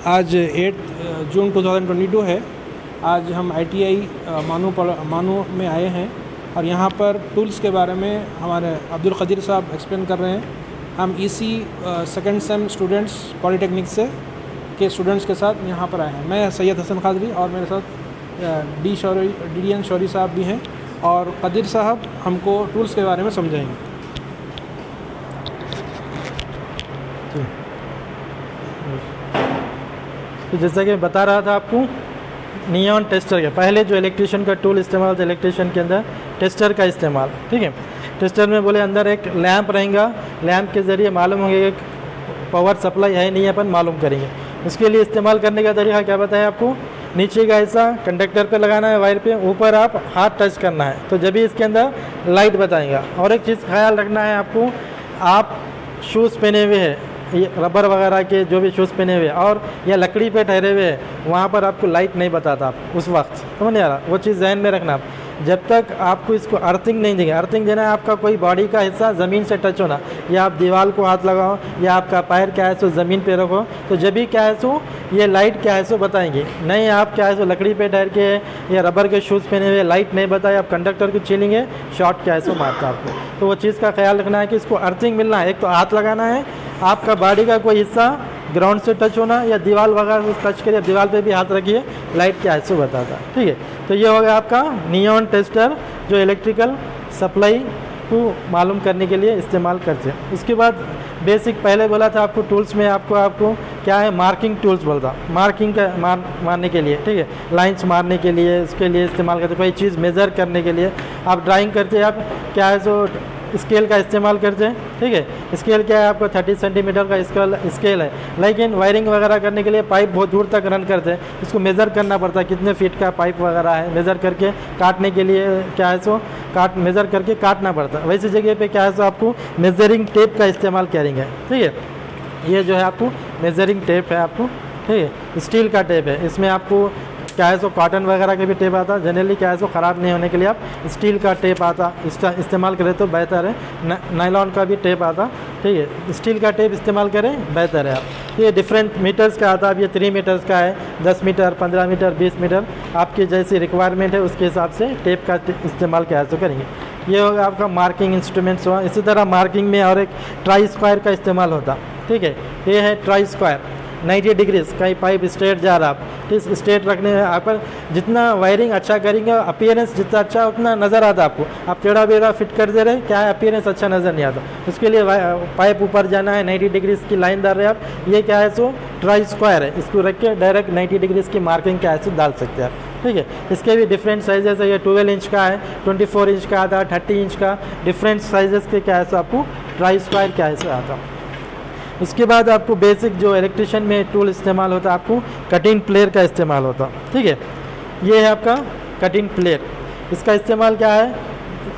आज 8 जून 2022 है। आज हम ITI मानू में आए हैं और यहाँ पर टूल्स के बारे में हमारे अब्दुल क़दीर साहब एक्सप्लेन कर रहे हैं। हम EC second same students polytechnic से के स्टूडेंट्स के साथ यहाँ पर आए हैं। मैं सैयद हसन खादरी और मेरे साथ DN शौरी साहब भी हैं और क़दीर साहब हमको टूल्स के बारे में समझाएंगे। तो जैसा कि बता रहा था आपको नियॉन टेस्टर के पहले जो इलेक्ट्रिशियन का टूल इस्तेमाल होता है इलेक्ट्रिशियन के अंदर टेस्टर का इस्तेमाल, ठीक है। टेस्टर में बोले अंदर एक लैंप रहेगा, लैंप के ज़रिए मालूम होंगे कि पावर सप्लाई है नहीं है, अपन मालूम करेंगे। उसके लिए इस्तेमाल करने का तरीका क्या बताया आपको, नीचे का हिस्सा कंडक्टर पे लगाना है वायर पे, ऊपर आप हाथ टच करना है तो जब भी इसके अंदर लाइट बताएगा। और एक चीज़ ख्याल रखना है आपको, आप शूज़ पहने हुए हैं, ये रबर वगैरह के जो भी शूज़ पहने हुए और या लकड़ी पे ठहरे हुए हैं, वहाँ पर आपको लाइट नहीं बताता आप उस वक्त, समझ नहीं आ रहा, वो चीज़ जहन में रखना आप। जब तक आपको इसको अर्थिंग नहीं देंगे, अर्थिंग देना है आपका कोई बॉडी का हिस्सा ज़मीन से टच होना, या आप दीवार को हाथ लगाओ या आपका पैर क्या है सो ज़मीन पे रखो, तो जब भी क्या है सो ये लाइट क्या है सो बताएंगे। नहीं आप क्या है सो लकड़ी पे ठहर के या रबर के शूज़ पहने हुए लाइट नहीं बताए, आप कंडक्टर को छीलेंगे शॉर्ट क्या है सो मारता आपको। तो वो चीज़ का ख्याल रखना है कि इसको अर्थिंग मिलना है। एक तो हाथ लगाना है, आपका बॉडी का कोई हिस्सा ग्राउंड से टच होना या दीवार वगैरह से टच करिए, दीवार पे भी हाथ रखिए, लाइट क्या है सो बताता, ठीक है। तो ये हो गया आपका नियॉन टेस्टर जो इलेक्ट्रिकल सप्लाई को मालूम करने के लिए इस्तेमाल करते हैं। उसके बाद बेसिक पहले बोला था आपको टूल्स में आपको क्या है मार्किंग टूल्स बोलता, मार्किंग का मारने के लिए, ठीक है, लाइंस मारने के लिए उसके लिए इस्तेमाल करते। कोई चीज़ मेज़र करने के लिए आप ड्राइंग करते हैं, आप क्या है सो स्केल का इस्तेमाल करते हैं, ठीक है। स्केल क्या है आपको 30 सेंटीमीटर का स्केल है, लेकिन वायरिंग वगैरह करने के लिए पाइप बहुत दूर तक रन करते हैं, इसको मेज़र करना पड़ता है कितने फीट का पाइप वगैरह है, मेज़र करके काटने के लिए क्या है सो मेज़र करके काटना पड़ता है। वैसी जगह पे क्या है सो आपको मेज़रिंग टेप का इस्तेमाल करेंगे, ठीक है। ये जो है आपको मेज़रिंग टेप है आपको, ठीक है, स्टील का टेप है। इसमें आपको क्या है सो कॉटन वगैरह के भी टेप आता, जनरली क्या है सो ख़राब नहीं होने के लिए आप स्टील का टेप आता इस्तेमाल करें तो बेहतर है। नायलॉन का भी टेप आता, ठीक है, स्टील का टेप इस्तेमाल करें बेहतर है आप। ये डिफरेंट मीटर्स का आता है, अब ये 3 मीटर्स का है, 10 मीटर, 15 मीटर, 20 मीटर, आपकी जैसी रिक्वायरमेंट है उसके हिसाब से टेप का इस्तेमाल क्या है सो करेंगे। ये होगा आपका मार्किंग इंस्ट्रूमेंट्स हुआ। इसी तरह मार्किंग में और एक ट्राई स्क्वायर का इस्तेमाल होता, ठीक है। ये है ट्राई स्क्वायर, 90 डिग्रीज कहीं पाइप स्ट्रेट जा रहा, आप इस स्ट्रेट रखने में आप जितना वायरिंग अच्छा करेंगे अपीयरेंस जितना अच्छा उतना नज़र आता आपको। आप टेढ़ा बेढ़ा फिट कर दे रहे क्या है अपीयरेंस अच्छा नज़र नहीं आता। उसके लिए पाइप ऊपर जाना है, 90 डिग्रीज की लाइन डाल रहे हैं आप, ये क्या है सो ट्राई स्क्वायर है, इसको रख के डायरेक्ट 90 डिग्रीज की मार्किंग क्या है सो डाल सकते हैं आप, ठीक है। इसके भी डिफरेंट साइजेस है, ये 12 इंच का है, 24 इंच का आता है, 30 इंच का, डिफरेंट साइजेस के क्या है सो आपको ट्राई स्क्वायर क्या है सो आता। उसके बाद आपको बेसिक जो इलेक्ट्रिशियन में टूल इस्तेमाल होता है आपको कटिंग प्लेयर का इस्तेमाल होता, ठीक है। ये है आपका कटिंग प्लेयर, इसका इस्तेमाल क्या है,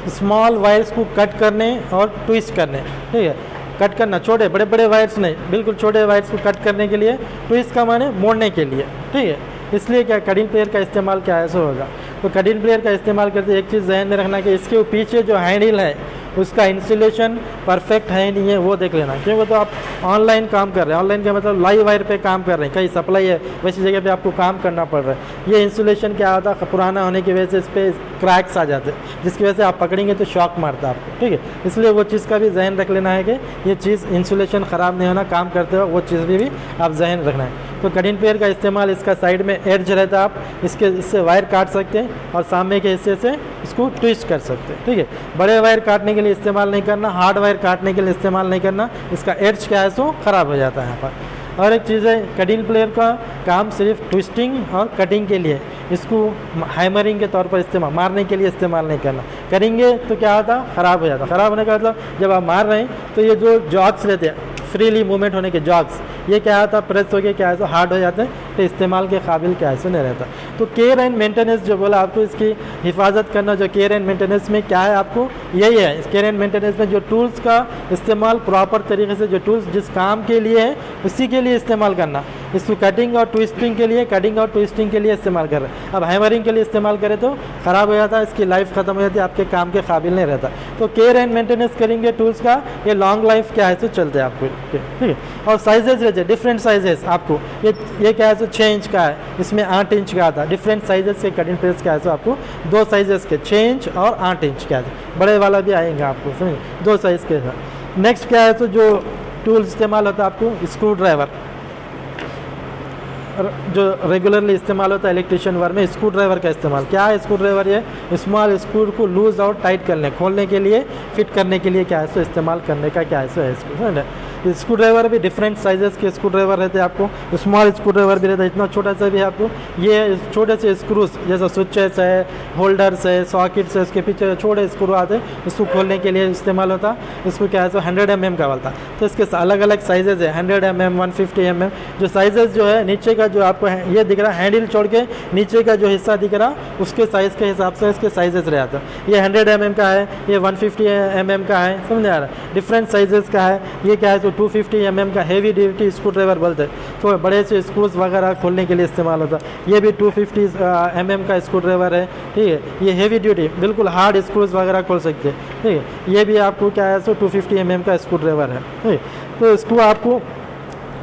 स्मॉल वायर्स को कट करने और ट्विस्ट करने, ठीक है, कट करना, छोटे बड़े बड़े वायर्स नहीं, बिल्कुल छोटे वायर्स को कट करने के लिए, ट्विस्ट का माने मोड़ने के लिए, ठीक है। इसलिए क्या कटिंग प्लेयर का इस्तेमाल क्या है सो होगा। तो कटिंग प्लेयर का इस्तेमाल करते एक चीज़ ध्यान में रखना कि इसके पीछे जो हैंडल है उसका इंसुलेशन परफेक्ट है नहीं है वो देख लेना, क्योंकि तो आप ऑनलाइन काम कर रहे हैं, ऑनलाइन का मतलब लाइव वायर पे काम कर रहे हैं, कहीं सप्लाई है वैसी जगह पे आपको काम करना पड़ रहा है। ये इंसुलेशन क्या होता है पुराना होने की वजह से इस पर क्रैक्स आ जाते हैं, जिसकी वजह से आप पकड़ेंगे तो शॉक मारता है आपको, ठीक है। इसलिए वो चीज़ का भी जहन रख लेना है कि ये चीज़ इंसुलेशन ख़राब नहीं होना, काम करते हो वो चीज़ भी आप जहन रखना है। तो कटिंग प्लेयर का इस्तेमाल, इसका साइड में एड्ज रहता है, आप इससे वायर काट सकते हैं और सामने के हिस्से से इसको ट्विस्ट कर सकते हैं, ठीक है। बड़े वायर काटने के लिए इस्तेमाल नहीं करना, हार्ड वायर काटने के लिए इस्तेमाल नहीं करना, इसका एड्ज क्या है सो ख़राब हो जाता है यहाँ पर। और एक चीज़ है कटिंग प्लेयर का काम सिर्फ ट्विस्टिंग और कटिंग के लिए, इसको हैमरिंग के तौर पर इस्तेमाल, मारने के लिए इस्तेमाल नहीं करना। करेंगे तो क्या होता, ख़राब हो जाता। ख़राब होने का मतलब जब आप मार रहे हैं तो ये जो जॉग्स रहते हैं फ्रीली मूवमेंट होने के जॉग्स, ये क्या होता प्रेस हो गया क्या है सो हार्ड हो जाते हैं, तो इस्तेमाल के काबिल क्या है सो नहीं रहता। तो केयर एंड मेंटेनेंस जो बोला आपको, इसकी हिफाजत करना, जो केयर एंड मेंटेनेंस में क्या है आपको यही है। इस केयर एंड मेंटेनेंस में जो टूल्स का इस्तेमाल प्रॉपर तरीके से, जो टूल्स जिस काम के लिए है उसी के लिए इस्तेमाल करना। इसको कटिंग और ट्विस्टिंग के लिए इस्तेमाल कर रहे हैं। अब हैमरिंग के लिए इस्तेमाल करें तो ख़राब हो जाता है, इसकी लाइफ ख़त्म हो जाती है, आपके काम के काबिल नहीं रहता। तो केयर एंड मेंटेनेंस करेंगे टूल्स का, ये लॉन्ग लाइफ क्या है तो चलते हैं आपको, ठीक है। और साइजेज रहते हैं, डिफरेंट साइजेस आपको, ये क्या है तो 6 इंच का है, इसमें 8 इंच का आता है। डिफरेंट साइजेस के कटिंग प्लेयर्स क्या है तो आपको 2 साइजेस के 6 इंच और 8 इंच का है, बड़े वाला भी आएगा आपको, समझे, 2 साइज़ के साथ। नेक्स्ट क्या है तो जो टूल इस्तेमाल होता है आपको स्क्रू ड्राइवर, जो रेगुलरली इस्तेमाल होता है इलेक्ट्रिशियन वर्क में, स्क्रू ड्राइवर का इस्तेमाल। क्या है स्क्रू ड्राइवर? ये स्मॉल स्क्रू को लूज और टाइट करने, खोलने के लिए, फिट करने के लिए क्या है सो इस्तेमाल करने का क्या है सो है इसको, समझ। स्क्रू ड्राइवर भी डिफरेंट साइजेस के स्क्रू ड्राइवर रहते हैं आपको, स्मॉल स्क्रू ड्राइवर भी रहता है, इतना छोटा सा भी है आपको। ये छोटे से स्क्रूज जैसे स्विचेस है, होल्डर्स है, सॉकेट्स है, उसके पीछे छोटे स्क्रू आते हैं, उसको खोलने के लिए इस्तेमाल होता है। इसको क्या है सो 100 mm का बोलता है। तो इसके अलग अलग साइजेज है, 100 mm, 150 mm। जो साइजेस जो है नीचे का जो आपको ये दिख रहा है, हैंडल छोड़ के नीचे का जो हिस्सा दिख रहा, उसके साइज़ के हिसाब से इसके साइजेस रह जाता है। ये 100 mm का है, ये 150 mm का है, समझ आ रहा है, डिफरेंट साइजेस का है। ये क्या है तो 250 mm का हैवी ड्यूटी स्क्रू ड्राइवर बोलते हैं, तो बड़े से स्क्रूज वगैरह खोलने के लिए इस्तेमाल होता है। ये भी 250 mm का स्क्रू ड्राइवर है, ठीक है। ये हैवी ड्यूटी बिल्कुल हार्ड स्क्रूज वगैरह खोल सकते हैं, ठीक है। ये भी आपको क्या है सो 250 mm का स्क्रू ड्राइवर है, ठीक है। तो इसको आपको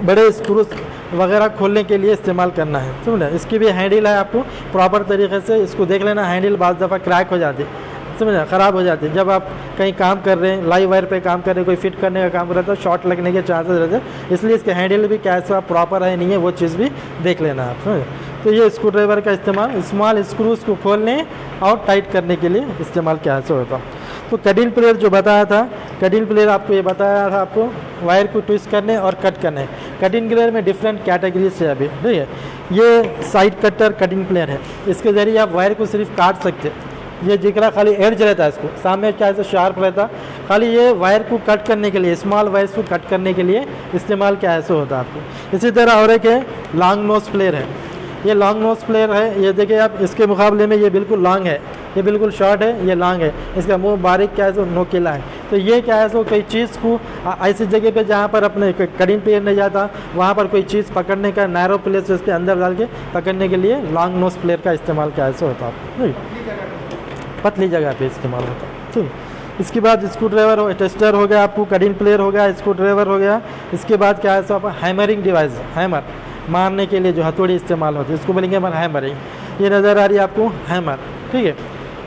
बड़े स्क्रूज वगैरह खोलने के लिए इस्तेमाल करना है, समझे। इसकी भी हैंडल है, आपको प्रॉपर तरीके से इसको देख लेना। हैंडल बाज़ दफ़ा क्रैक हो जाती है, समझा, ख़राब हो जाती है। जब आप कहीं काम कर रहे हैं, लाइव वायर पे काम कर रहे हैं, कोई फिट करने का काम कर रहे हैं तो शॉर्ट लगने के चांसेस रहते हैं, इसलिए इसके हैंडल भी क्या है प्रॉपर है नहीं है वो चीज़ भी देख लेना आप, समझे। तो ये स्क्रू ड्राइवर का इस्तेमाल स्मॉल स्क्रूज को खोलने और टाइट करने के लिए इस्तेमाल क्या है होता है। तो कटिंग प्लेयर जो बताया था, कटिंग प्लेयर आपको ये बताया था आपको वायर को ट्विस्ट करने और कट करने। कटिंग प्लेयर में डिफरेंट कैटेगरीज है अभी, ठीक है। ये साइड कटर कटिंग प्लेयर है, इसके ज़रिए आप वायर को सिर्फ काट सकते हैं। ये जिक्र खाली एड्ज रहता है, इसको सामने क्या है शार्प रहता, खाली ये वायर को कट करने के लिए, स्मॉल वायर्स को कट करने के लिए इस्तेमाल क्या है होता है आपको। इसी तरह और एक है लॉन्ग नोज प्लेयर है, ये लॉन्ग नोज प्लेयर है। ये देखिए आप, इसके मुकाबले में ये बिल्कुल लॉन्ग है, ये बिल्कुल शॉर्ट है, ये लॉन्ग है। इसका मुंह बारीक क्या है सो नोकीला है। तो ये क्या है सो कोई चीज़ को ऐसी जगह पे जहाँ पर अपने कटिंग प्लेयर नहीं जाता, वहाँ पर कोई चीज़ पकड़ने का नैरो प्लेस इसके अंदर डाल के पकड़ने के लिए लॉन्ग नोज प्लेयर का इस्तेमाल क्या है सो होता है, पतली जगह पे इस्तेमाल होता है, ठीक। इसके बाद स्क्रू ड्राइवर हो, टेस्टर हो गया आपको, कटिंग प्लेयर हो गया, स्क्रू ड्राइवर हो गया। इसके बाद क्या है सो आप हैमरिंग डिवाइस, हैमर मारने के लिए जो हथौड़ी इस्तेमाल होती है इसको बोलेंगे हमारा हैमरिंग। ये नज़र आ रही है आपको हैमर, ठीक है।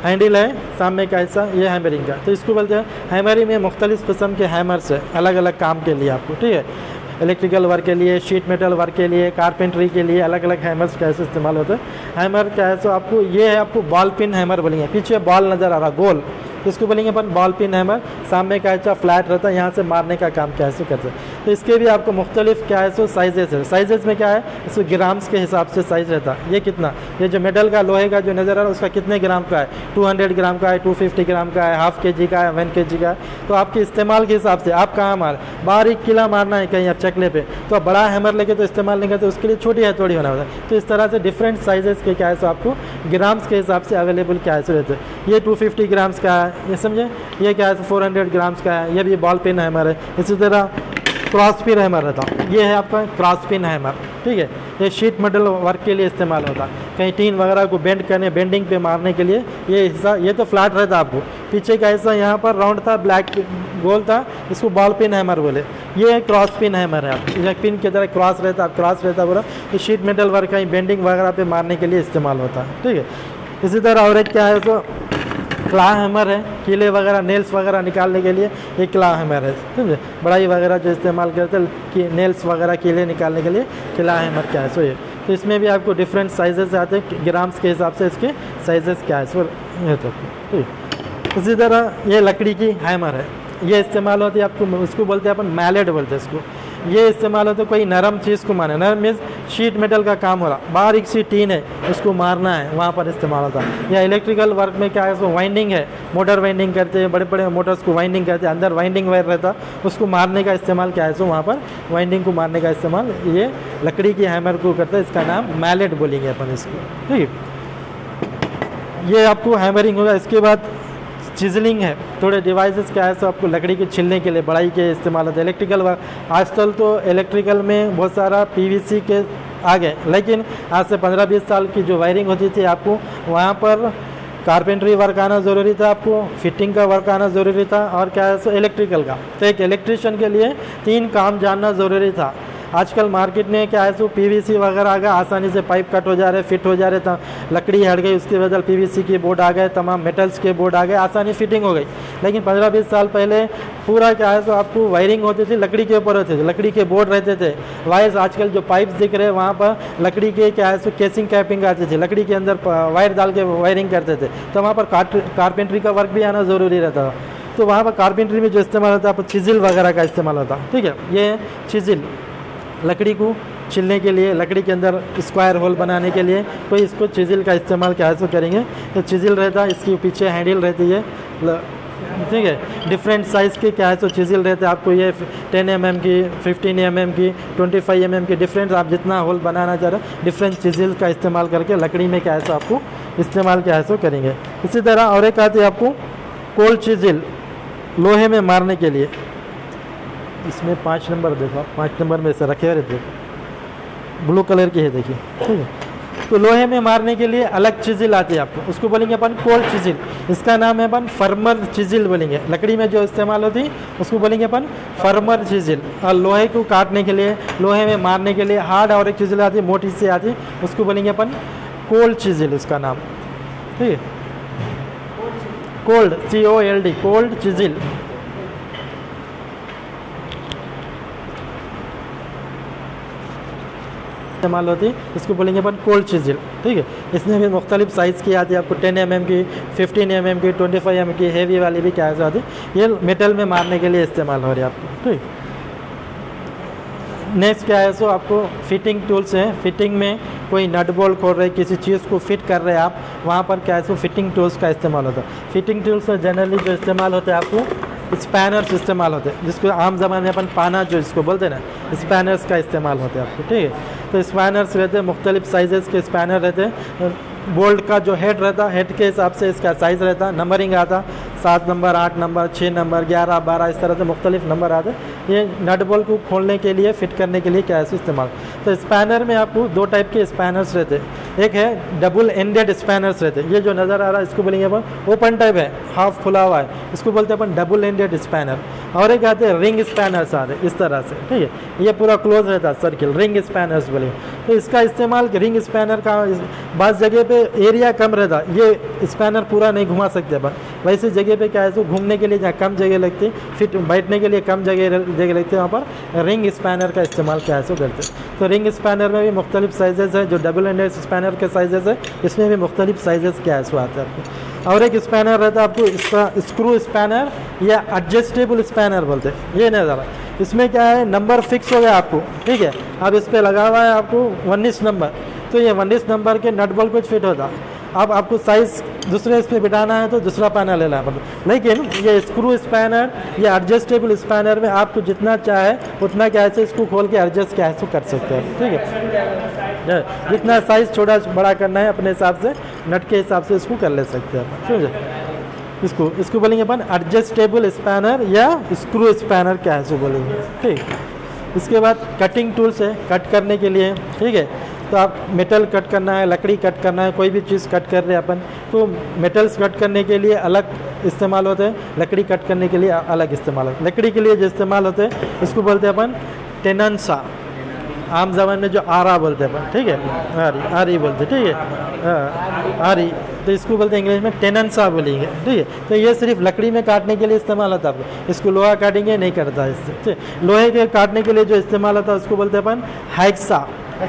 हैंडल है सामने का हिस्सा, ये हैमरिंग का। तो इसको बोलते हैं हैमरिंग में मुख्तलिफ़ किस्म के हैमर्स है, अलग अलग काम के लिए आपको, ठीक है। इलेक्ट्रिकल वर्क के लिए, शीट मेटल वर्क के लिए, कारपेंट्री के लिए अलग अलग हैमर्स कैसे इस्तेमाल होते हैं। हैमर क्या है सो आपको ये है, आपको बॉल पिन हैमर बोलेंगे, पीछे बॉल नज़र आ रहा गोल, इसको बोलेंगे अपन बॉल पिन हैमर। सामने का अच्छा फ्लैट रहता है, यहाँ से मारने का काम कैसे करते हैं। तो इसके भी आपको मुख्तलिफ क्या है सो साइजेस है। साइजेस में क्या है, इसको ग्राम्स के हिसाब से साइज़ रहता है। ये कितना, ये जो मेटल का लोहे का जो नज़र आ रहा है उसका कितने ग्राम का है, 200 ग्राम का है, 250 ग्राम का है, हाफ kg का है, 1 kg का है। तो आपके इस्तेमाल के हिसाब से आप कहाँ मार, बारीक किला मारना है कहीं आप चकले पे, तो आप बड़ा हैमर लेके तो इस्तेमाल नहीं करते, उसके लिए छोटी हथौड़ी होना होता है। तो इस तरह से डिफरेंट साइजेस के क्या है सो आपको ग्राम्स के हिसाब से अवेलेबल क्या है सो रहते हैं। ये 250 ग्राम्स का है, ये समझे। ये क्या है 400 ग्राम्स का है, ये भी बॉल पिन हैमर है। इसी तरह क्रॉस पिन हैमर रहता है, ये है आपका क्रॉस पिन हैमर, ठीक है। ये शीट मेटल वर्क के लिए इस्तेमाल होता है, कहीं टीन वगैरह को बेंड करने, बेंडिंग पे मारने के लिए। ये हिस्सा, ये तो फ्लैट रहता आपको, पीछे का हिस्सा यहाँ पर राउंड था, ब्लैक गोल था, इसको बॉल पिन हैमर बोले। ये क्रॉस पिन हैमर है, आप पिन की तरह क्रॉस रहता, क्रॉस रहता पूरा। ये शीट मेटल वर्क कहीं बेंडिंग वगैरह पे मारने के लिए इस्तेमाल होता है, ठीक है। इसी तरह और एक क्या है तो क्ला हैमर है, कीले वगैरह नेल्स वगैरह निकालने के लिए एक क्ला हैमर है, समझे। बढ़ाई वगैरह जो इस्तेमाल करते हैं कि नेल्स वगैरह कीले निकालने के लिए क्ला हैमर क्या है सो ये। तो इसमें भी आपको डिफरेंट साइजेस आते हैं, ग्राम्स के हिसाब से इसके साइजेस क्या है सो ये तो, ठीक। इसी तरह ये लकड़ी की हैमर है, ये इस्तेमाल होती है आपको, उसको बोलते हैं अपन मैलेट बोलते हैं इसको। ये इस्तेमाल होता है कोई नरम चीज़ को मारना, नरम मीन्स शीट मेटल का काम हो रहा, बारीक सी टीन है उसको मारना है, वहाँ पर इस्तेमाल होता है। या इलेक्ट्रिकल वर्क में क्या है उसको वाइंडिंग है, मोटर वाइंडिंग करते हैं, बड़े बड़े मोटर्स को वाइंडिंग करते हैं, अंदर वाइंडिंग वायर रहता, उसको मारने का इस्तेमाल क्या है सो वहाँ पर वाइंडिंग को मारने का इस्तेमाल ये लकड़ी की हैमर को करता है, इसका नाम मैलेट बोलेंगे अपन इसको, ठीक है। ये आपको हैमरिंग होगा। इसके बाद चिजलिंग है, थोड़े डिवाइसेस क्या है सो आपको लकड़ी के छिलने के लिए बढ़ाई के इस्तेमाल होता है। इलेक्ट्रिकल वर्क आजकल तो इलेक्ट्रिकल में बहुत सारा पीवीसी के आ गए, लेकिन आज से 15-20 साल की जो वायरिंग होती थी आपको वहाँ पर कारपेंट्री वर्क आना ज़रूरी था, आपको फिटिंग का वर्क आना ज़रूरी था, और क्या है सो इलेक्ट्रिकल का। तो एक इलेक्ट्रिशियन के लिए 3 काम जानना ज़रूरी था। आजकल मार्केट में क्या है सो पीवीसी वगैरह आ गया, आसानी से पाइप कट हो जा रहे, फिट हो जा रहे, तो लकड़ी हट गई, उसके बदल पीवीसी के बोर्ड आ गए, तमाम मेटल्स के बोर्ड आ गए, आसानी फिटिंग हो गई। लेकिन 15-20 साल पहले पूरा क्या है सो आपको वायरिंग होती थी, लकड़ी के ऊपर होते थे, लकड़ी के बोर्ड रहते थे। वायर्स आजकल जो पाइप्स दिख रहे हैं वहाँ पर लकड़ी के क्या है सो केसिंग कैपिंग आती थी, लकड़ी के अंदर वायर डाल के वायरिंग करते थे। तो वहाँ पर कारपेंट्री का वर्क भी आना ज़रूरी रहता था। तो वहाँ पर कारपेंट्री में जो इस्तेमाल होता है, चिजिल वगैरह का इस्तेमाल होता, ठीक है। ये चिजिल लकड़ी को छिलने के लिए, लकड़ी के अंदर स्क्वायर होल बनाने के लिए कोई इसको चिजिल का इस्तेमाल क्या है सो करेंगे। तो चिजिल रहता है, इसके पीछे हैंडल रहती है, ठीक है। डिफरेंट साइज़ के क्या है सो चिजिल रहते हैं, आपको ये 10 mm की, 15 mm की, 25 mm की, डिफरेंट आप जितना होल बनाना चाह रहे हैं डिफरेंट चिजिल का इस्तेमाल करके लकड़ी में क्या है सो आपको इस्तेमाल क्या है सो करेंगे। इसी तरह और एक आती है आपको कोल्ड चिजिल, लोहे में मारने के लिए। इसमें 5 नंबर देखो, 5 नंबर में से रखे रहते, ब्लू कलर की है देखिए, ठीक है। तो लोहे में मारने के लिए अलग चिजिल आती है आपको, उसको बोलेंगे अपन कोल्ड चिजिल। इसका नाम है अपन फर्मर चिजिल बोलेंगे। लकड़ी में जो इस्तेमाल होती है उसको बोलेंगे अपन फर्मर चिजिल। और लोहे को काटने के लिए, लोहे में मारने के लिए हार्ड और एक चिजिल आती है, मोटी सी आती है, उसको बोलेंगे अपन कोल्ड चिजिल, उसका नाम, ठीक है। Cold, COLD, cold chisel. इस्तेमाल होती है, इसको बोलेंगे अपन कोल्ड चिजिल, ठीक है। इसमें भी मुख्तलिफ साइज़ की आती है, आपको 10 mm की, 15 mm की, 25 mm की, हेवी वाली भी क्या आती है। ये मेटल में मारने के लिए इस्तेमाल हो रही है आपको, ठीक। नेक्स्ट क्या है सो आपको फिटिंग टूल्स हैं। फिटिंग में कोई नट बोल्ट खोल रहे, किसी चीज़ को फिट कर रहे हैं आप, वहाँ पर क्या है सो फिटिंग टूल्स का इस्तेमाल होता है। फिटिंग टूल्स में जनरली जो इस्तेमाल होता है आपको स्पैनर्स इस्तेमाल होते हैं, जिसको आम ज़माने में अपन पाना जो इसको बोलते हैं ना, स्पैनर्स का इस्तेमाल होता है आपको, ठीक है। तो स्पैनर्स रहते हैं, मुख्तलिफ साइज़ के स्पैनर रहते हैं। बोल्ट का जो हेड रहता है, हेड के हिसाब से इसका साइज़ रहता है, नंबरिंग आता, 7 नंबर, 8 नंबर, 6 नंबर, 11, 12, इस तरह से मुख्तलिफ नंबर आते हैं। ये नट बोल्ट को खोलने के लिए, फिट करने के लिए क्या है इस्तेमाल। तो स्पैनर में आपको 2 टाइप के स्पैनर्स रहते हैं। एक है डबल एंडेड स्पैनर्स रहते हैं, ये जो नज़र आ रहा है इसको बोलेंगे अपन ओपन टाइप है, हाफ खुला हुआ है, इसको बोलते हैं अपन डबल एंडेड स्पैनर। और एक आते हैं रिंग स्पैनर्स आ रहे इस तरह से, ठीक है। ये पूरा क्लोज रहता है सर्किल, रिंग स्पैनर्स बोले। तो इसका इस्तेमाल रिंग स्पैनर का बाज़ जगह पे एरिया कम रहता, ये स्पैनर पूरा नहीं घुमा सकते अपन। वैसे जगह पे क्या है तो घूमने के लिए जहाँ कम जगह लगती, फिट बैठने के लिए कम जगह लगती है, वहाँ पर रिंग स्पैनर का इस्तेमाल क्या है सो करते हैं। तो रिंग स्पैनर में भी मुख्तलिफ साइजेस है, जो डबल एंडेड स्पैनर के साइजेस है इसमें भी मुख्तलिफ साइजेस क्या है सो आते हैं आपको। और एक स्पैनर रहता है आपको इसका स्क्रू स्पैनर या एडजस्टेबल स्पैनर बोलते हैं। ये नहीं ज़रा, इसमें क्या है नंबर फिक्स हो गया आपको, ठीक है। अब इस पर लगा हुआ है आपको 19 नंबर, तो ये 19 नंबर के नट बोल्ट कुछ फिट होता। अब आपको साइज़ दूसरे इस पर बिठाना है तो दूसरा पैनल लेना पड़ता। लेकिन ये स्क्रू स्पैनर या एडजस्टेबल स्पैनर में आपको जितना चाहे उतना क्या है इसको खोल के एडजस्ट क्या है कर सकते हैं, ठीक है। जितना साइज़ छोटा बड़ा करना है अपने हिसाब से, नट के हिसाब से इसको कर ले सकते हैं, समझे। इसको बोलेंगे अपन एडजस्टेबल स्पैनर या स्क्रू स्पैनर क्या है सो बोलेंगे, ठीक। इसके बाद कटिंग टूल्स है, कट करने के लिए, ठीक है। तो आप मेटल कट करना है, लकड़ी कट करना है, कोई भी चीज़ कट कर रहे हैं अपन, तो मेटल्स कट करने के लिए अलग इस्तेमाल होते हैं, लकड़ी कट करने के लिए अलग इस्तेमाल होता है। लकड़ी के लिए जो इस्तेमाल होते हैं इसको बोलते हैं अपन टेननसा, आम जबान में जो आरा बोलते हैं अपन, ठीक है, आरी बोलते, ठीक है, आरी। तो इसको बोलते हैं इंग्लिश में टेननसा बोलेंगे, ठीक है। तो ये सिर्फ लकड़ी में काटने के लिए इस्तेमाल होता है, इसको लोहा काटेंगे नहीं करता इससे, ठीक है। लोहे के काटने के लिए जो इस्तेमाल होता है उसको बोलते हैं अपन हैक्सा,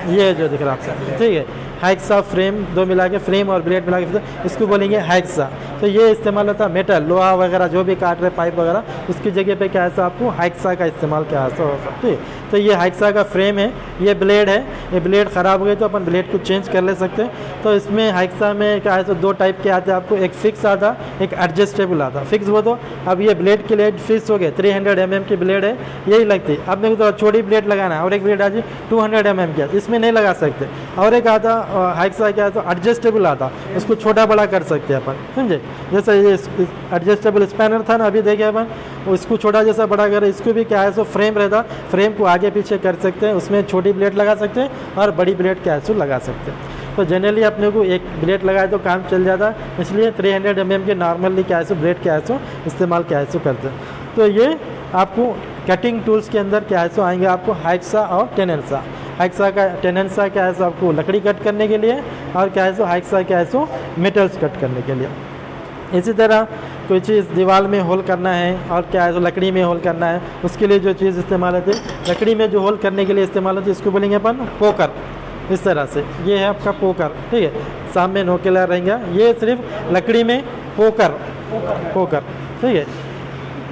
ये जो दिख रहा है आपसे, ठीक है। हैक्सा फ्रेम, 2 मिला के फ्रेम और ब्लेड मिला के इसको बोलेंगे हैक्सा। तो ये इस्तेमाल होता है मेटल, लोहा वगैरह जो भी काट रहे पाइप वगैरह, उसकी जगह पे क्या है आपको हैक्सा का इस्तेमाल क्या है होगा, ठीक है। तो ये हैक्सा का फ्रेम है, ये ब्लेड है, ये ब्लेड ख़राब हो गई तो अपन ब्लेड को चेंज कर ले सकते हैं। तो इसमें हैक्सा में क्या है तो 2 टाइप के आते हैं आपको, एक फिक्स आता, एक एडजस्टेबल आता। फिक्स वो तो अब ये ब्लेड के लिए फिक्स हो गए, 300 mm की ब्लेड है, यही लगती है। अब मेरे को तो छोटी ब्लेड लगाना है और एक ब्लेड आज 200 mm की, इसमें नहीं लगा सकते। और एक आता हाइक्सा क्या है तो एडजस्टेबल आता, उसको छोटा बड़ा कर सकते हैं अपन, समझे। जैसे ये एडजस्टेबल स्पैनर था ना, अभी देखे अपन, इसको छोटा जैसा बड़ा करे, इसको भी क्या है सो फ्रेम रहता, फ्रेम को आगे पीछे कर सकते हैं, उसमें छोटी ब्लेड लगा सकते हैं और बड़ी ब्लेड क्या है सो लगा सकते हैं। तो जनरली अपने को एक ब्लेड लगाए तो काम चल जाता, इसलिए 300 mm के नॉर्मली क्या है सो ब्लेड क्या है सो इस्तेमाल क्या है सो करते हैं। तो ये आपको कटिंग टूल्स के अंदर क्या है सो आएंगे आपको हाइक्सा और टेनेंसा। हाइक्सा का टेनेंसा क्या है सो आपको लकड़ी कट करने के लिए, और क्या है सो हाइक्सा क्या है सो मेटल्स कट करने के लिए। इसी तरह कोई चीज़ दीवार में होल करना है और क्या है तो लकड़ी में होल करना है, उसके लिए जो चीज़ इस्तेमाल होती है लकड़ी में जो होल करने के लिए इस्तेमाल होती है इसको बोलेंगे अपन पोकर। इस तरह से ये है आपका पोकर, ठीक है, सामने नोकेला रहेंगे, ये सिर्फ लकड़ी में पोकर, ठीक है,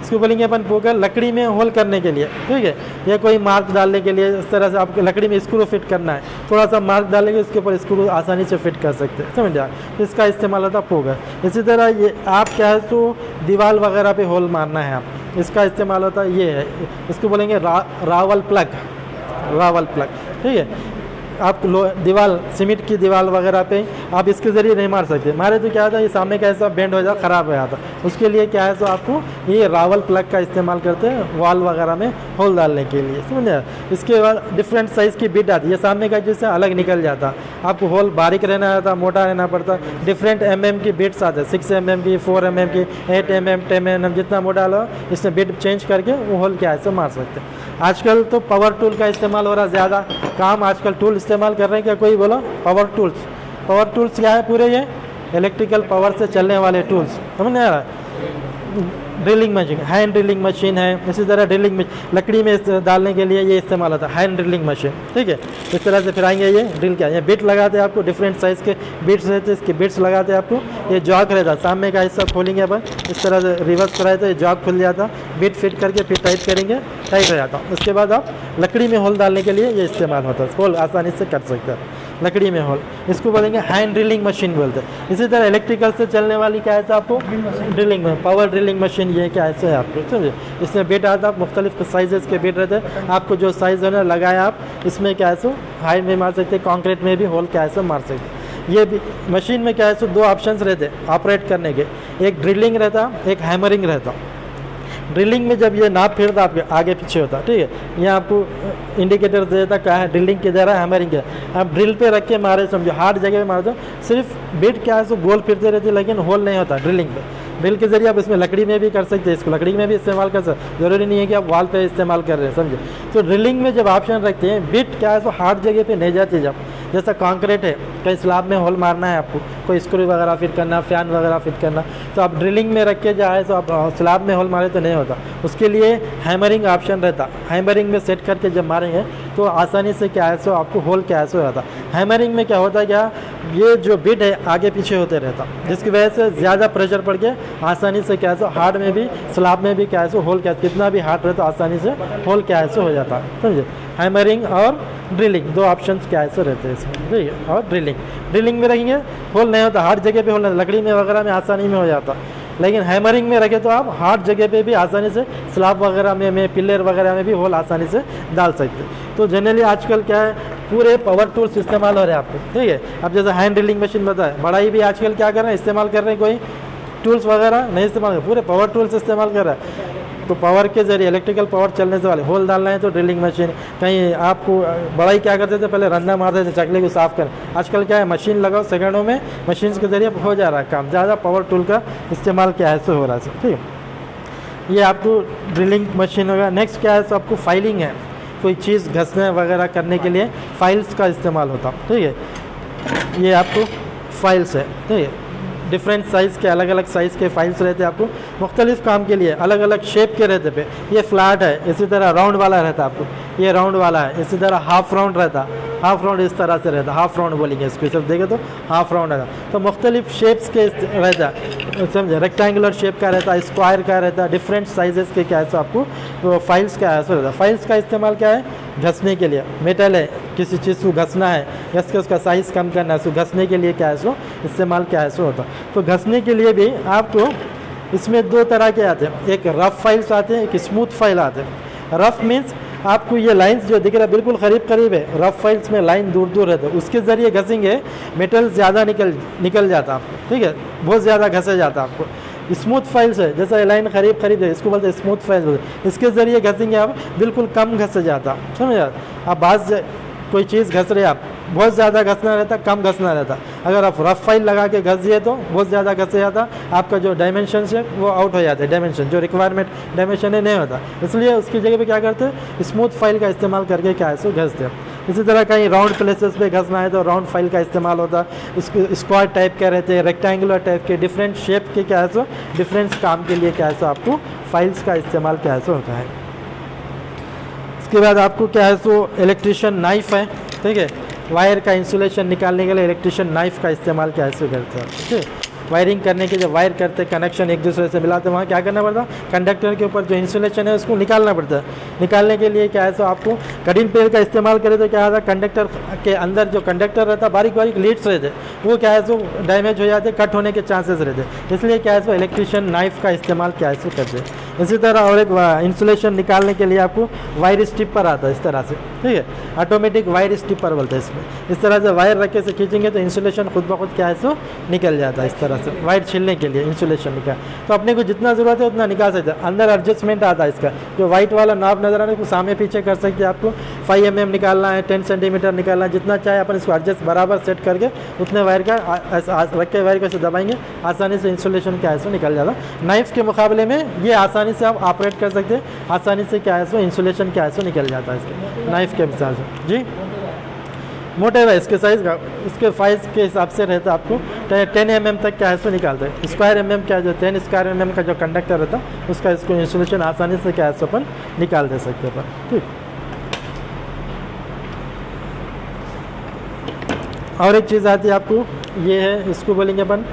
इसको बोलेंगे अपन पोकर, लकड़ी में होल करने के लिए, ठीक है, या कोई मार्क डालने के लिए। इस तरह से आपको लकड़ी में स्क्रू फिट करना है, थोड़ा सा मार्क डालेंगे उसके ऊपर स्क्रू आसानी से फिट कर सकते हैं, समझ जाए, इसका इस्तेमाल होता है पोकर। इसी तरह ये आप क्या है तो दीवार वगैरह पे होल मारना है आप, इसका इस्तेमाल होता है ये है, इसको बोलेंगे रावल प्लग, ठीक है। आप दीवार सीमेंट की दीवार वगैरह पे आप इसके ज़रिए नहीं मार सकते, मारे तो क्या होता है ये सामने का ऐसा बेंड हो जाता, ख़राब हो जाता, उसके लिए क्या है तो आपको ये रावल प्लग का इस्तेमाल करते हैं वॉल वगैरह में होल डालने के लिए, समझे। इसके बाद डिफरेंट साइज़ की बिट आती है, ये सामने का जिससे अलग निकल जाता, आपको होल बारीक रहना रहता, मोटा रहना पड़ता, डिफरेंट mm की बिट्स आते हैं, 6 mm की, 4 mm की, 8 mm, 10 mm, जितना मोटा लो इसमें बिट चेंज करके वो होल क्या है तो मार सकते हैं। आजकल तो पावर टूल का इस्तेमाल हो रहा है ज़्यादा, काम आजकल टूल इस्तेमाल कर रहे हैं क्या, कोई बोलो पावर टूल्स क्या है, पूरे ये इलेक्ट्रिकल पावर से चलने वाले टूल्स, समझ नहीं आ रहा। Drilling machine, hand drilling machine है, इसी तरह ड्रिलिंग लकड़ी में डालने के लिए ये इस्तेमाल होता है हैंड ड्रिलिंग मशीन, ठीक है। इस तरह से फिर आएंगे ये ड्रिल क्या है, ये बिट लगाते हैं आपको, डिफरेंट साइज़ के बिट्स रहते हैं, इसके बिट्स लगाते हैं आपको, ये जॉक रहता है, सामने का हिस्सा खोलेंगे अपन, इस तरह से रिवर्स कराए तो ये जॉक खुल जाता, बिट फिट करके फिर टाइट करेंगे, टाइट हो जाता। उसके बाद आप लकड़ी में होल डालने के लिए ये इस्तेमाल होता है, होल आसानी से कर सकते हैं लकड़ी में होल, इसको बोलेंगे हैंड ड्रिलिंग मशीन बोलते हैं। इसी तरह इलेक्ट्रिकल से चलने वाली क्या है आपको ड्रिलिंग में पावर ड्रिलिंग मशीन, ये क्या है आपको, समझे। इसमें बिट आता है, मुख्तलिफ साइजेस के बिट रहते हैं, आपको जो साइज़ है ना लगाए आप इसमें क्या है सो हाइट में मार सकते हैं, कॉन्क्रीट में भी होल क्या है सो मार सकते हैं। ये भी मशीन में क्या है सो 2 ऑप्शंस रहते हैं ऑपरेट करने के, एक ड्रिलिंग रहता, एक हैमरिंग रहता। ड्रिलिंग में जब ये नाप फिरता आपके आगे पीछे होता, ठीक है, ये आपको इंडिकेटर देता क्या है ड्रिलिंग किधर है, हैमरिंग है। आप ड्रिल पे रख के मारे, समझो हार्ड जगह पे मारे तो सिर्फ बिट क्या है सो गोल फिरते रहती है, लेकिन होल नहीं होता ड्रिलिंग पे। ड्रिल के जरिए आप इसमें लकड़ी में भी कर सकते हैं, इसको लकड़ी में भी इस्तेमाल कर सकते, ज़रूरी नहीं है कि आप वॉल पे इस्तेमाल कर रहे हैं, समझे। तो ड्रिलिंग में जब ऑप्शन रखते हैं बिट क्या है तो हार्ड जगह पे नहीं जाती, जब जैसा कंक्रीट है कहीं स्लैब में होल मारना है आपको, कोई स्क्रू वगैरह फिट करना, फैन वगैरह फिट करना, तो आप ड्रिलिंग में रख के जाए तो आप स्लैब में होल मारे तो नहीं होता, उसके लिए हैमरिंग ऑप्शन रहता। हैमरिंग में सेट करके जब मारेंगे तो आसानी से क्या है सो आपको होल क्या है सो रहता। हैमरिंग में क्या होता है, क्या ये जो बिट है आगे पीछे होते रहता, जिसकी वजह से ज़्यादा प्रेशर पड़ के आसानी से क्या है सो हार्ड में भी स्लैब में भी क्या है सो होल क्या कितना भी हार्ड रहता आसानी से होल क्या है सो हो जाता, समझे। हैमरिंग और ड्रिलिंग 2 ऑप्शन क्या है सो रहते हैं इसमें, ठीक है। और ड्रिलिंग में रखेंगे होल नहीं होता, हार्ड जगह पे होल नहीं, लकड़ी में वगैरह में आसानी में हो जाता, लेकिन हैमरिंग में रखे तो आप हार्ड जगह पे भी आसानी से स्लैब वगैरह में पिलर वगैरह में भी होल आसानी से डाल सकते। तो जनरली आजकल क्या है पूरे पावर टूल्स इस्तेमाल हो रहे हैं आपको, ठीक है। अब जैसे हैंड ड्रिलिंग मशीन बताए, बड़ाई भी आजकल क्या कर रहे हैं इस्तेमाल कर रहे हैं, कोई टूल्स वगैरह नहीं इस्तेमाल, पूरे पावर टूल्स इस्तेमाल कर रहा है। तो पावर के जरिए इलेक्ट्रिकल पावर चलने से वाले होल डालना है तो ड्रिलिंग मशीन, कहीं आपको बड़ाई क्या करते थे पहले रंधा मारते थे चकले को साफ कर, आजकल क्या है मशीन लगाओ सेकंडों में मशीन के जरिए हो जा रहा है काम, ज़्यादा पावर टूल का इस्तेमाल क्या है सो हो रहा है, ठीक है। ये आपको ड्रिलिंग मशीन होगा। नेक्स्ट क्या है सो आपको फाइलिंग है, कोई चीज़ घसने वगैरह करने के लिए फाइल्स का इस्तेमाल होता, ठीक है। ये आपको फाइल्स है, ठीक है, डिफरेंट साइज़ के अलग अलग साइज़ के फाइल्स रहते हैं आपको मुख्तलिफ काम के लिए, अलग अलग शेप के रहते पे। ये फ्लैट है, इसी तरह राउंड वाला रहता आपको, ये राउंड वाला है, इसी तरह हाफ राउंड रहता, हाफ राउंड इस तरह से रहता, हाफ राउंड बोलेंगे इसको, सब देखे तो हाफ राउंड रहता। तो मुख्तलिफ शेप्स के रहता, समझे, रेक्टेंगुलर शेप का रहता, स्क्वायर का रहता, डिफरेंट साइजेस के क्या है सो आपको तो फाइल्स का ऐसा रहता। फाइल्स का इस्तेमाल क्या है घसने के लिए, मेटल है किसी चीज़ को घसना है, घस के उसका साइज़ कम करना है, सो घसने के लिए क्या है सो इस्तेमाल क्या है सो होता। तो घसने के लिए भी आपको इसमें 2 तरह के आते हैं, एक रफ़ फाइल्स आते हैं, एक स्मूथ फाइल आते हैं। रफ़ मीन्स आपको ये लाइंस जो दिख रहा है बिल्कुल करीब है, रफ फाइल्स में लाइन दूर दूर रहता है, उसके ज़रिए घसेंगे मेटल ज़्यादा निकल जाता आपको, ठीक है, बहुत ज़्यादा घसे जाता आपको। स्मूथ फाइल्स है, जैसा ये लाइन करीब है, इसको बोलते हैं स्मूथ फाइल्स बोलते हैं, इसके ज़रिए घसेंगे आप बिल्कुल कम घसे जाता, समझ आप। बात कोई चीज़ घस रहे आप, बहुत ज़्यादा घसना रहता, कम घसना रहता। अगर आप रफ फाइल लगा के घस दिए तो बहुत ज़्यादा घसे जाता, आपका जो डायमेंशन है वो आउट हो जाता है, डायमेंशन जो रिक्वायरमेंट डायमेंशन है नहीं होता, इसलिए उसकी जगह पे क्या करते हैं, स्मूथ फाइल का इस्तेमाल करके क्या है सो घसते हैं। इसी तरह कहीं राउंड प्लेसेस पे घसना है तो राउंड फाइल का इस्तेमाल होता है, उसको स्क्वायर टाइप के रहते हैं, रेक्टेंगुलर टाइप के, डिफरेंट शेप के क्या है सो डिफरेंट काम के लिए क्या है सो आपको फाइल्स का इस्तेमाल क्या है सो होता है। इसके बाद आपको क्या है सो इलेक्ट्रिशियन नाइफ है, ठीक है, वायर का इंसुलेशन निकालने के लिए इलेक्ट्रिशियन नाइफ का इस्तेमाल क्या है करते हैं, ठीक है। वायरिंग करने के जब वायर करते कनेक्शन एक दूसरे से मिलाते वहाँ क्या करना पड़ता है, कंडक्टर के ऊपर जो इंसुलेशन है उसको निकालना पड़ता है। निकालने के लिए क्या है सो आपको कटिंग पेड़ का इस्तेमाल करें तो क्या होता है, कंडक्टर के अंदर जो कंडक्टर रहता है बारीक बारीक लीड्स रहते वो क्या है सो डैमेज हो जाते, कट होने के चांसेस रहते, इसलिए क्या है सो इलेक्ट्रिशियन नाइफ का इस्तेमाल क्या है सो करते हैं। इसी तरह और एक इंसुलेशन निकालने के लिए आपको वायर स्टिपर आता है इस तरह से, ठीक है, ऑटोमेटिक वायर स्टिपर बोलते हैं इसमें। इस तरह से वायर रख के से खींचेंगे तो इंसुलेशन खुद ब खुद क्या है सो निकल जाता है इस तरह से, वायर छीलने के लिए इंसुलेशन निकाल। तो अपने को जितना ज़रूरत है उतना निकाल सकते हैं। अंदर एडजस्टमेंट आता है इसका, जो वाइट वाला नॉब नज़र आ रहा है उसको सामने पीछे कर सकते हैं। आपको 5 mm निकालना है, 10 सेंटीमीटर निकालना है, जितना चाहे अपन इसको एडजस्ट बराबर सेट करके उतने वायर का रख के वायर को ऐसे दबाएंगे, आसानी से इंसुलेशन क्या है सो निकल जाता। नाइफ के मुकाबले में ये आसानी से आप ऑपरेट कर सकते हैं, आसानी से क्या है सो इंसुलेशन क्या है सो निकल जाता है इसके नाइफ के हिसाब से। जी मोटे है इसके साइज़ का, इसके साइज़ के हिसाब से रहता है आपको 10 mm तक क्या है सो निकालते हैं। स्क्वायर mm क्या जो 10 स्क्वायर mm का जो कंडक्टर रहता है उसका इसको इंसुलेशन आसानी से क्या है सो अपन निकाल दे सकते हैं, ठीक। और एक चीज़ आती है आपको, ये है, इसको बोलेंगे अपन,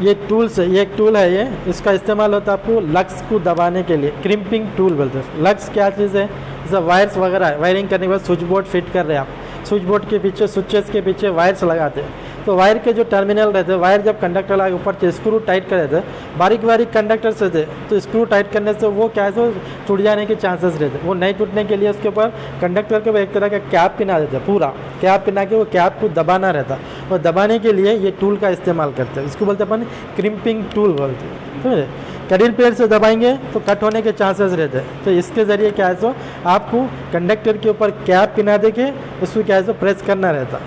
ये टूल्स है, ये एक टूल है, ये इसका इस्तेमाल होता है आपको लग्स को दबाने के लिए, क्रिम्पिंग टूल बोलते हैं। लग्स क्या चीज़ है, जैसे वायर्स वगैरह वायरिंग करने के बाद स्विच बोर्ड फिट कर रहे हैं आप, स्विच बोर्ड के पीछे स्विचेस के पीछे वायर्स लगाते हैं, तो वायर के जो टर्मिनल रहते हैं, वायर जब कंडक्टर लगा ऊपर से स्क्रू टाइट कर देते हैं, बारीक बारीक कंडक्टर्स रहते हैं, तो स्क्रू टाइट करने से वो क्या है सो टूट जाने के चांसेस रहते हैं। वो नहीं टूटने के लिए उसके ऊपर कंडक्टर के ऊपर एक तरह का कैप पिना देते हैं, पूरा कैप पिना के वो कैप को दबाना रहता है, और दबाने के लिए ये टूल का इस्तेमाल करते हैं। इसको बोलते हैं अपन क्रिम्पिंग टूल बोलते हैं, समझे। कटिंग पेड़ से दबाएंगे तो कट होने के चांसेस रहते हैं, तो इसके ज़रिए क्या है सो आपको कंडक्टर के ऊपर कैप पिना दे के उसको क्या है सो प्रेस करना रहता,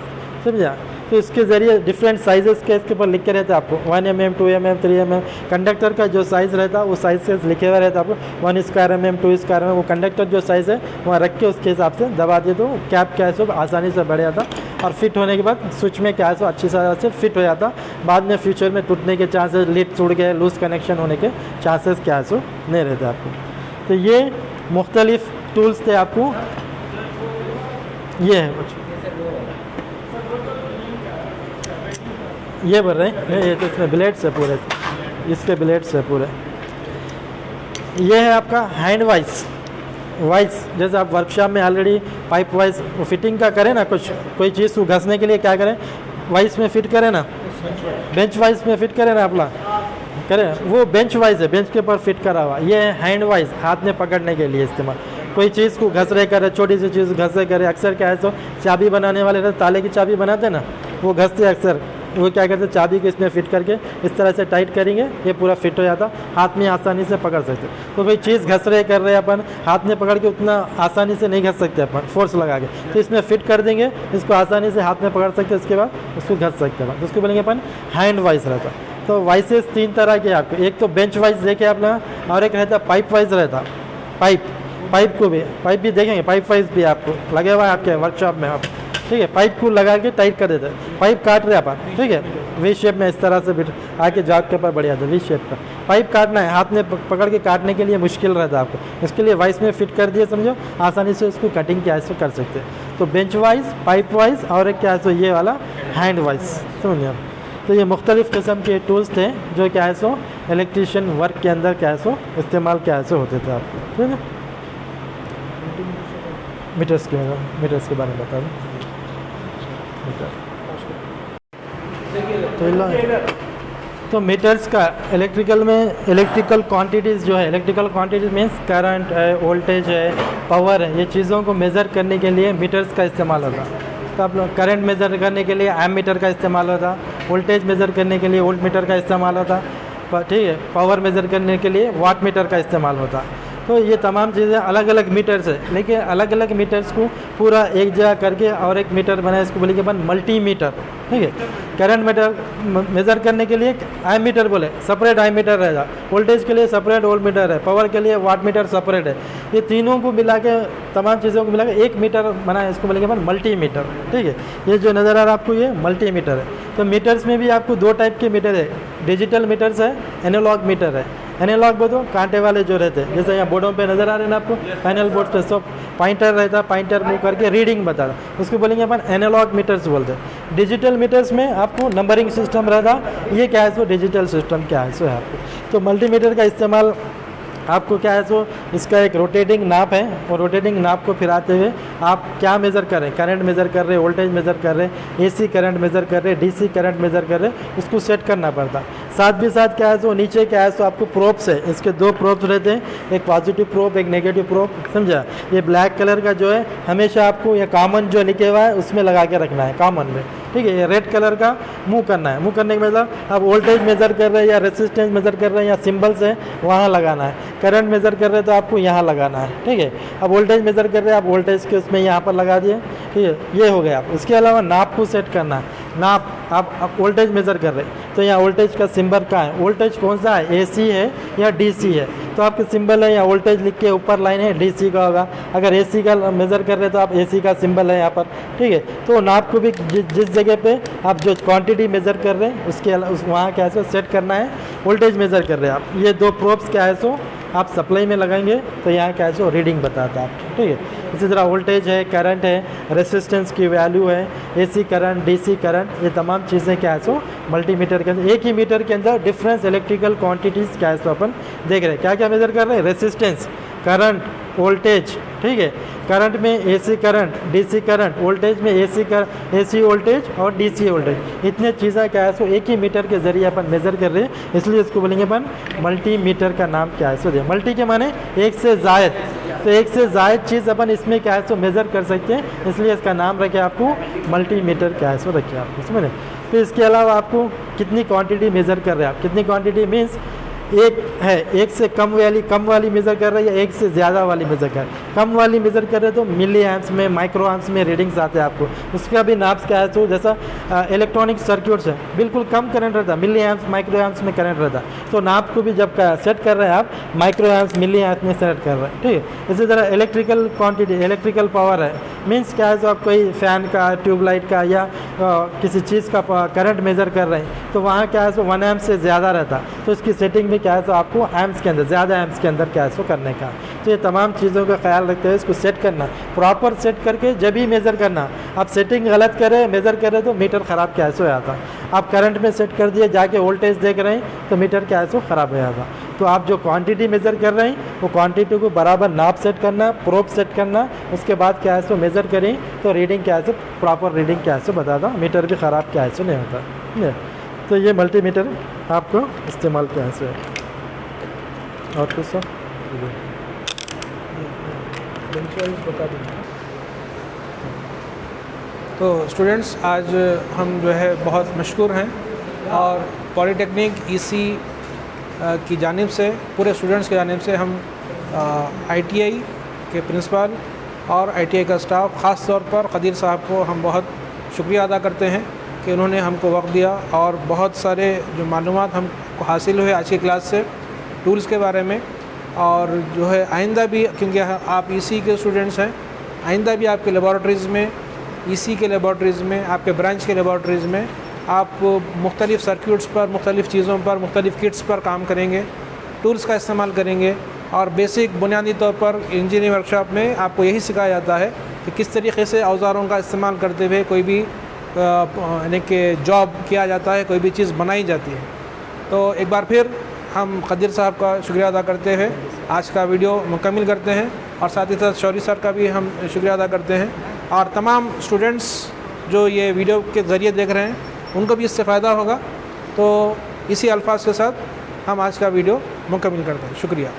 समझा। तो इसके ज़रिए डिफरेंट साइजेस के इसके ऊपर लिखे रहते हैं आपको, 1 mm 2 mm 3 mm कंडक्टर का जो साइज़ रहता है वो साइज से लिखे हुए रहता है आपको, 1 स्क्वायर mm 2 स्क्वायर mm, वो कंडक्टर जो साइज़ है वहाँ रख के उसके हिसाब से दबा दिए तो कैप क्या है सो आसानी से बढ़ जाता, और फिट होने के बाद स्विच में क्या है सो अच्छी तरह से फिट हो जाता। बाद में फ्यूचर में टूटने के चांसेस, लीड टूट गए, लूज कनेक्शन होने के चांसेस क्या है सो नहीं रहते आपको। तो ये मुख्तलिफ टूल्स थे आपको, ये है कुछ ये बोल रहे हैं, ये तो इसमें ब्लेड्स है पूरे, इसके ब्लेड्स है पूरे। ये है आपका हैंड वाइस, जैसे आप वर्कशॉप में ऑलरेडी पाइप वाइस फिटिंग का करें ना, कुछ कोई चीज़ को घसने के लिए क्या करें, वाइस में फिट करें ना, बेंच वाइस में फिट करें ना अपना करें, वो बेंच वाइस है, बेंच के ऊपर फिट करा हुआ। ये है हैंड वाइस, हाथ में पकड़ने के लिए इस्तेमाल। कोई चीज़ को घस रहे करे, छोटी सी चीज़ घसे करे, अक्सर क्या है सो चाबी बनाने वाले रहते, ताले की चाबी बनाते ना, वो घसते अक्सर, वो क्या करते चाबी को इसमें फिट करके इस तरह से टाइट करेंगे, ये पूरा फिट हो जाता, हाथ में आसानी से पकड़ सकते। तो कोई चीज़ घस रहे कर रहे अपन, हाथ में पकड़ के उतना आसानी से नहीं घस सकते अपन फोर्स लगा के, तो इसमें फिट कर देंगे, इसको आसानी से हाथ में पकड़ सकते, उसके बाद उसको घस सकते हैं, तो उसको बोलेंगे अपन हैंड वाइस रहता। तो वाइसेस 3 तरह के आपको, एक तो बेंच वाइस देखे आपने, और एक रहता पाइप वाइस रहता, पाइप भी देखेंगे, पाइप वाइस भी आपको लगे हुआ है आपके वर्कशॉप में आप, ठीक है। पाइप को लगा के टाइट कर देते हैं, पाइप काट रहे अपन, ठीक है, वी शेप में इस तरह से आके जॉब के ऊपर बढ़ जाता है, वी शेप का पाइप काटना है, हाथ में पकड़ के काटने के लिए मुश्किल रहता है आपको, इसके लिए वाइस में फिट कर दिए, समझो आसानी से उसको कटिंग क्या है कर सकते हैं। तो बेंच वाइस, पाइप वाइस, और एक क्या है सो ये वाला हैंड वाइस, समझिए। तो ये मुख्तलिफ़ किस्म के टूल्स थे जो क्या है सो इलेक्ट्रीशियन वर्क के अंदर क्या है सो इस्तेमाल क्या है सो होते थे आपको, ठीक है। मीटर्स के बारे में बता दूँ। तो तो मीटर्स का इलेक्ट्रिकल में इलेक्ट्रिकल क्वांटिटीज़ जो है, इलेक्ट्रिकल क्वांटिटीज मीन्स करंट है, वोल्टेज है, पावर है, ये चीज़ों को मेज़र करने के लिए मीटर्स का इस्तेमाल होता। तो आप करंट मेज़र करने के लिए एम मीटर का इस्तेमाल होता, वोल्टेज मेज़र करने के लिए वोल्ट मीटर का इस्तेमाल होता, ठीक है, पावर मेज़र करने के लिए वाट मीटर का इस्तेमाल होता। तो ये तमाम चीज़ें अलग अलग मीटर्स है, लेकिन अलग अलग मीटर्स को पूरा एक जगह करके और एक मीटर बनाए, इसको बोलेंगे अपन मल्टी मीटर, ठीक है। करंट मीटर मेज़र करने के लिए आई मीटर बोले, सेपरेट आई मीटर रहेगा, वोल्टेज के लिए सेपरेट वोल्ट मीटर है, पावर के लिए वाट मीटर सेपरेट है। ये तीनों को मिला के, तमाम चीज़ों को मिला के एक मीटर बनाए, इसको बोलेंगे अपन मल्टी मीटर, ठीक है। ये जो नज़र आ रहा है आपको, ये मल्टी मीटर है। तो मीटर्स में भी आपको दो टाइप के मीटर है, डिजिटल मीटर्स है, एनालॉग मीटर है। एनालॉग बोलो कांटे वाले जो रहते हैं, जैसे यहाँ बोर्डों पे नज़र आ रहे हैं ना आपको, पैनल बोर्ड पे सब पॉइंटर रहता है, पॉइंटर मूव करके रीडिंग बता रहा, उसको बोलेंगे अपन एनालॉग मीटर्स बोलते हैं। डिजिटल मीटर्स में आपको नंबरिंग सिस्टम रहता, ये क्या है सो डिजिटल सिस्टम क्या है सो है आपको। तो मल्टीमीटर का इस्तेमाल आपको क्या है सो, इसका एक रोटेटिंग नाप है, और रोटेटिंग नाप को फिराते हुए आप क्या मेज़र कर रहे हैं, करंट मेज़र कर रहे हैं, वोल्टेज मेज़र कर रहे हैं, एसी करंट मेज़र कर रहे हैं, डीसी करंट मेज़र कर रहे हैं, उसको सेट करना पड़ता। साथ भी साथ क्या है सो नीचे क्या है सो आपको प्रोब्स है, इसके दो प्रोब्स रहते हैं, एक पॉजिटिव प्रोब, एक नेगेटिव प्रोब, समझा। ये ब्लैक कलर का जो है हमेशा आपको ये कॉमन जो लिखे हुआ है उसमें लगा के रखना है, कॉमन में, ठीक है। ये रेड कलर का मूव करना है, मूव करने का मतलब आप वोल्टेज मेज़र कर रहे हैं या रेसिस्टेंस मेज़र कर रहे हैं या सिंबल्स है वहाँ लगाना है, करंट मेज़र कर रहे हैं तो आपको यहाँ लगाना है, ठीक है। अब वोल्टेज मेज़र कर रहे हैं आप वोल्टेज के उसमें यहाँ पर लगा दिए, ठीक है, ये हो गया। उसके अलावा नाप को सेट करना है, नाप आप वोल्टेज मेज़र कर रहे हैं तो यहाँ वोल्टेज का सिंबल कहाँ है, वोल्टेज कौन सा है, एसी है या डीसी है, तो आपके सिंबल है या वोल्टेज लिख के ऊपर लाइन है डीसी का होगा। अगर एसी का मेज़र कर रहे हैं तो आप एसी का सिंबल है यहाँ पर, ठीक है। तो नाप को भी जिस जगह पे आप जो क्वांटिटी मेज़र कर रहे हैं उसके वहाँ क्या है सो सेट करना है, वोल्टेज मेज़र कर रहे हैं आप, ये दो प्रोब्स क्या है सो आप सप्लाई में लगाएंगे तो यहाँ क्या है सो रीडिंग बताता है आपको, ठीक है। इसी तरह वोल्टेज है, करंट है, रेसिस्टेंस की वैल्यू है, एसी करंट, डीसी करंट, ये तमाम चीज़ें क्या है सो मल्टीमीटर के अंदर, एक ही मीटर के अंदर डिफरेंस इलेक्ट्रिकल क्वांटिटीज़ क्या है सो अपन देख रहे हैं। क्या क्या मेज़र कर रहे हैं, रेसिस्टेंस, करंट, वोल्टेज, ठीक है। करंट में AC current, DC current, voltage में एसी वोल्टेज और डीसी वोल्टेज, इतने चीज़ें क्या है सो एक ही मीटर के जरिए अपन मेज़र कर रहे हैं, इसलिए इसको बोलेंगे अपन मल्टीमीटर का नाम क्या है सो दे। मल्टी के माने एक से ज़ायद, तो एक से ज़ायद चीज़ अपन इसमें क्या है सो मेज़र कर सकते हैं, इसलिए इसका नाम रखे आपको मल्टीमीटर क्या है सो रखिए आपको, समझे। तो इसके अलावा आपको कितनी क्वांटिटी मेज़र कर रहे हैं आप, कितनी क्वांटिटी मीन्स एक है, एक से कम वाली मेज़र कर रहे हैं या एक से ज़्यादा वाली मेज़र कर रहे हैं। कम वाली मेज़र कर रहे हैं तो मिली एम्प्स में, माइक्रो एम्प्स में रीडिंग्स आते हैं आपको, उसका भी नाप्स क्या है तो जैसा इलेक्ट्रॉनिक सर्क्यूट्स है, बिल्कुल कम करंट रहता है, मिली एम्प्स माइक्रो एम्प्स में करंट रहता है, तो नाप को भी जब सेट कर रहे हैं आप माइक्रो एम्प्स मिली एम्प्स में सेट कर रहे हैं, ठीक है। इसी तरह इलेक्ट्रिकल क्वान्टिटी, इलेक्ट्रिकल पावर है, मीन्स क्या है तो आप कोई फ़ैन का, ट्यूबलाइट का या किसी चीज़ का करंट मेज़र कर रहे हैं तो वहाँ क्या है सो 1 एम्प से ज़्यादा रहता है, तो इसकी सेटिंग में क्या है तो आपको एम्प्स के अंदर, ज़्यादा एम्प्स के अंदर क्या है सो करने का। तो ये तमाम चीज़ों का ख्याल रखते हुए इसको सेट करना, प्रॉपर सेट करके जब ही मेज़र करना। आप सेटिंग गलत करें, मेज़र करें तो मीटर ख़राब क्या है सो आता। आप करंट में सेट कर दिए, जाके वोल्टेज देख रहे हैं तो मीटर क्या है सो ख़राब हो जाता। तो आप जो क्वांटिटी मेज़र कर रहे हैं वो क्वांटिटी को बराबर नाप सेट करना, प्रोब सेट करना, उसके बाद क्या है सो मेज़र करें तो रीडिंग क्या है सो प्रॉपर रीडिंग क्या है सो बताता, मीटर भी ख़राब क्या है सो नहीं होता। तो ये मल्टीमीटर आपको इस्तेमाल क्या है सो है। और कुछ सर बता दें। तो स्टूडेंट्स आज हम जो है बहुत मशकूर हैं और पॉलीटेक्निक ईसी की जानिब से, पूरे स्टूडेंट्स की जानिब से हम आईटीआई के प्रिंसिपल और आईटीआई का स्टाफ, ख़ास तौर पर कदीर साहब को हम बहुत शुक्रिया अदा करते हैं कि उन्होंने हमको वक्त दिया और बहुत सारे जो मालूमात हमको हासिल हुए आज की क्लास से टूल्स के बारे में। और जो है आइंदा भी, क्योंकि आप ईसी के स्टूडेंट्स हैं, आइंदा भी आपके लेबॉरेटरीज़ में, ईसी के लेबॉरेटरीज़ में, आपके ब्रांच के लेबॉरेटरीज़ में आप मुख्तलिफ़ सर्क्यूट्स पर, मुख्तलिफ़ चीज़ों पर, मुख्तलिफ़ किट्स पर काम करेंगे, टूल्स का इस्तेमाल करेंगे। और बेसिक बुनियादी तौर पर इंजीनियरिंग वर्कशॉप में आपको यही सिखाया जाता है कि किस तरीके से औज़ारों का इस्तेमाल करते हुए कोई भी यानी कि जॉब किया जाता है, कोई भी चीज़ बनाई जाती है। तो एक बार फिर हम कदीर साहब का शुक्रिया अदा करते हुए आज का वीडियो मुकम्मल करते हैं और साथ ही साथ शौरी सर का भी हम शुक्रिया अदा करते हैं। और तमाम स्टूडेंट्स जो ये वीडियो के ज़रिए देख रहे हैं उनको भी इससे फ़ायदा होगा। तो इसी अल्फाज के साथ हम आज का वीडियो मुकम्मल करते हैं। शुक्रिया।